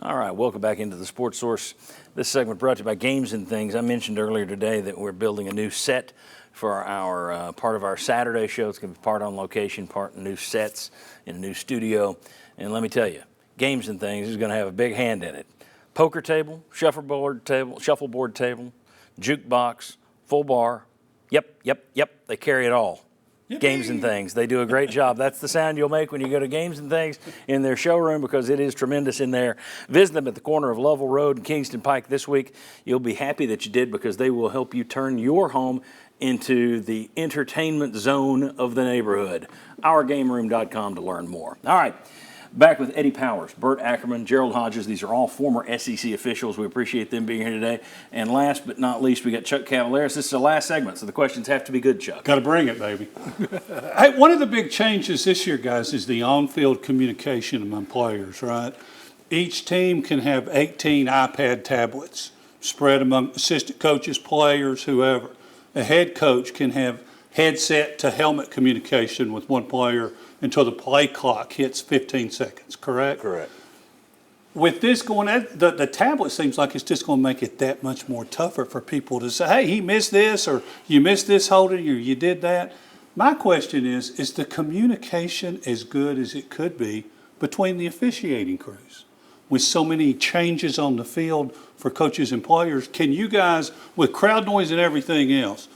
All right, welcome back into the Sports Source. This segment brought to you by Games and Things. I mentioned earlier today that we're building a new set for our part of our Saturday show. It's going to be part on location, part new sets in a new studio. And let me tell you, Games and Things is going to have a big hand in it. Poker table, shuffleboard table, jukebox, full bar. Yep. They carry it all. Yippee. Games and Things. They do a great job. That's the sound you'll make when you go to Games and Things in their showroom, because it is tremendous in there. Visit them at the corner of Lovell Road and Kingston Pike this week. You'll be happy that you did, because they will help you turn your home into the entertainment zone of the neighborhood. OurGameRoom.com to learn more. All right. Back with Eddie Powers, Bert Ackerman, Gerald Hodges. These are all former SEC officials. We appreciate them being here today. And last but not least, we got Chuck Cavaleris. This is the last segment, so the questions have to be good, Chuck. Got to bring it, baby. Hey, one of the big changes this year, guys, is the on-field communication among players, right? Each team can have 18 iPad tablets spread among assistant coaches, players, whoever. A head coach can have headset-to-helmet communication with one player until the play clock hits 15 seconds, correct? Correct. With this going, the tablet seems like it's just going to make it that much more tougher for people to say, hey, he missed this, or you missed this holding, or you did that. My question is the communication as good as it could be between the officiating crews? With so many changes on the field for coaches and players, can you guys, with crowd noise and everything else,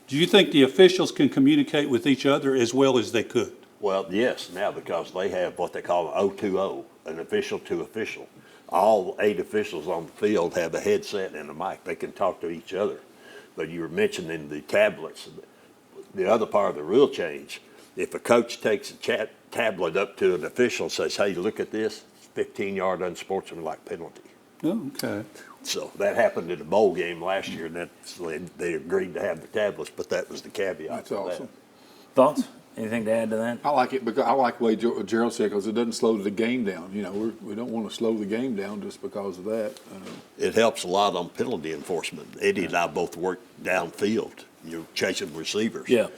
do you think the officials can communicate with each other as well as they could? Well, yes, now, because they have what they call an O2O, an official to official. All 8 officials on the field have a headset and a mic. They can talk to each other. But you were mentioning the tablets. The other part of the rule change, if a coach takes a tablet up to an official and says, hey, look at this, 15-yard unsportsmanlike penalty. Oh, okay. So that happened in the bowl game last year, and they agreed to have the tablets, but that was the caveat. That's to awesome. That. Thoughts? Anything to add to that? I like it because I like the way Gerald said, because it doesn't slow the game down. You know, we don't want to slow the game down just because of that. It helps a lot on penalty enforcement. Eddie and I both work downfield. You're chasing receivers. Yeah.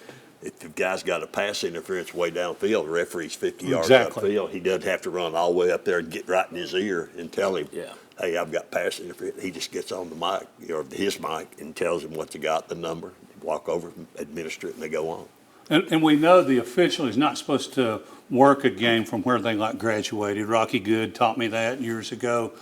If the guy's got a pass interference way downfield, the referee's 50 yards Exactly. upfield, he doesn't have to run all the way up there and get right in his ear and tell him, Yeah. hey, I've got pass interference. He just gets on the mic, or his mic, and tells him what you got, the number, walk over, administer it, and they go on. And we know the official is not supposed to work a game from where they graduated. Rocky Good taught me that years ago.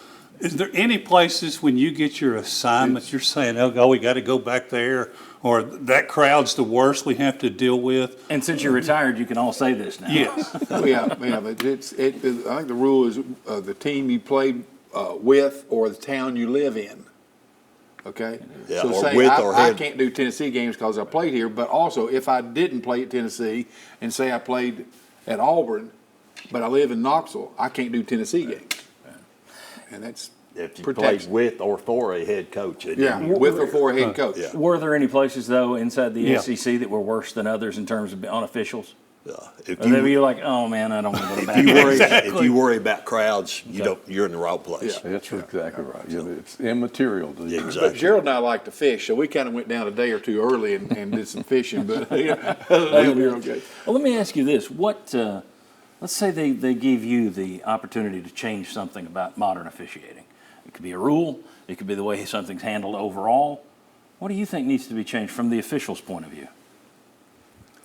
Is there any places when you get your assignments you're saying, oh, we got to go back there, or that crowd's the worst we have to deal with? And since you're retired, you can all say this now. Yes. But I think the rule is the team you play with or the town you live in. Okay? Yeah, so or say with I, or I head. can't do Tennessee games because I played here, but also if I didn't play at Tennessee and say I played at Auburn, but I live in Knoxville, I can't do Tennessee games. And that's If you protection. play with or for a head coach. With or for a head coach. Yeah. Were there any places, though, inside the Yeah. SEC that were worse than others in terms of unofficials? If Or maybe you're like, oh, man, I don't want to go back. if you worry about crowds, you're in the wrong place. Yeah. That's exactly right. Yeah, it's immaterial to you. But Exactly. Gerald and I like to fish, so we kind of went down a day or two early and did some fishing, but we're okay. Well, let me ask you this. What, let's say they give you the opportunity to change something about modern officiating. It could be a rule. It could be the way something's handled overall. What do you think needs to be changed from the official's point of view?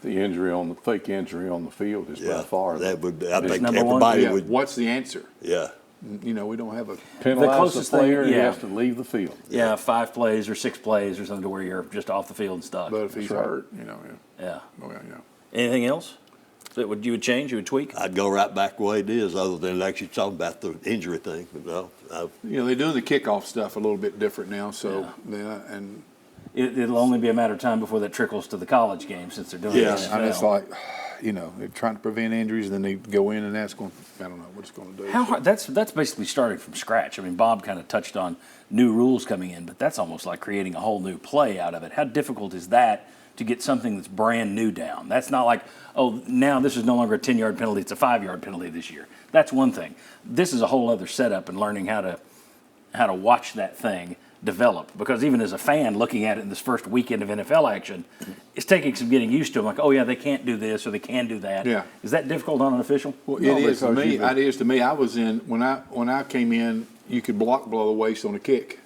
The fake injury on the field is by far that would be, I It's think number one. everybody Yeah, would, what's the answer? yeah. You know, we don't have a. penalize the closest thing- player. He yeah. has to leave the field. Yeah, 5 plays or 6 plays or something to where you're just off the field and stuck. But if he's right. hurt, you know, Yeah. yeah. Anything else that you would change, you would tweak? I'd go right back the way it is, other than actually talking about the injury thing. But no, You know, they're doing the kickoff stuff a little bit different now, so and It'll only be a matter of time before that trickles to the college game, since they're doing it. and it's like, you know, they're trying to prevent injuries, and then they go in, and that's going. I don't know what it's going to do. How hard, that's basically started from scratch. I mean, Bob kind of touched on new rules coming in, but that's almost like creating a whole new play out of it. How difficult is that to get something that's brand new down? That's not like, oh, now this is no longer a 10-yard penalty, it's a 5-yard penalty this year. That's one thing. This is a whole other setup and learning how to watch that thing develop, because even as a fan looking at it in this first weekend of NFL action, it's taking some getting used to. I'm like, oh yeah, they can't do this or they can do that. Yeah. Is that difficult on an official? Well, No, it is to because me. you- It is to me. I was in when I came in you could block below the waist on a kick.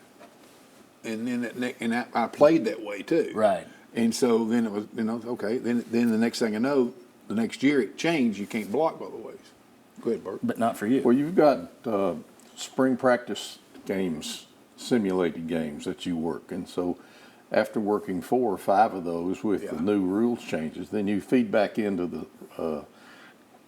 And then I played that way too. Right. And so then it was, okay. Then the next thing I know, the next year it changed. You can't block below the waist. Go ahead, Bert. But not for you. Well, you've got spring practice games, simulated games that you work. And so after working 4 or 5 of those with the new rules changes, then you feed back into the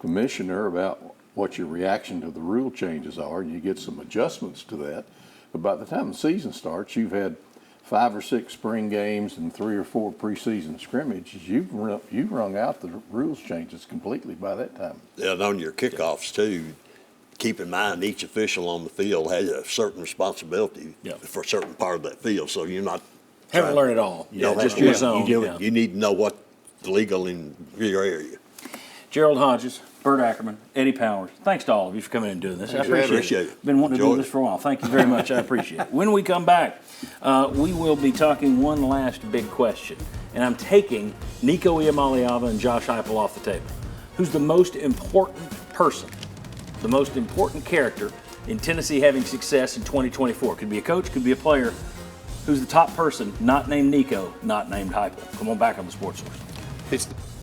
commissioner about what your reaction to the rule changes are, and you get some adjustments to that. But by the time the season starts, you've had 5 or 6 spring games and 3 or 4 preseason scrimmages. You've wrung out the rules changes completely by that time. Yeah, and on your kickoffs too, keep in mind each official on the field has a certain responsibility for a certain part of that field. So you're not Haven't learned it all. You don't just have to your learn. zone. You, Yeah. you need to know what's legal in your area. Gerald Hodges, Bert Ackerman, Eddie Powers. Thanks to all of you for coming and doing this. I appreciate it. Been wanting to do Enjoyed this it. for a while. Thank you very much. I appreciate it. When we come back, we will be talking one last big question. And I'm taking Nico Iamaleava and Josh Heupel off the table. Who's the most important person, the most important character in Tennessee having success in 2024? Could be a coach, could be a player. Who's the top person, not named Nico, not named Heupel? Come on back on the Sports Source. It's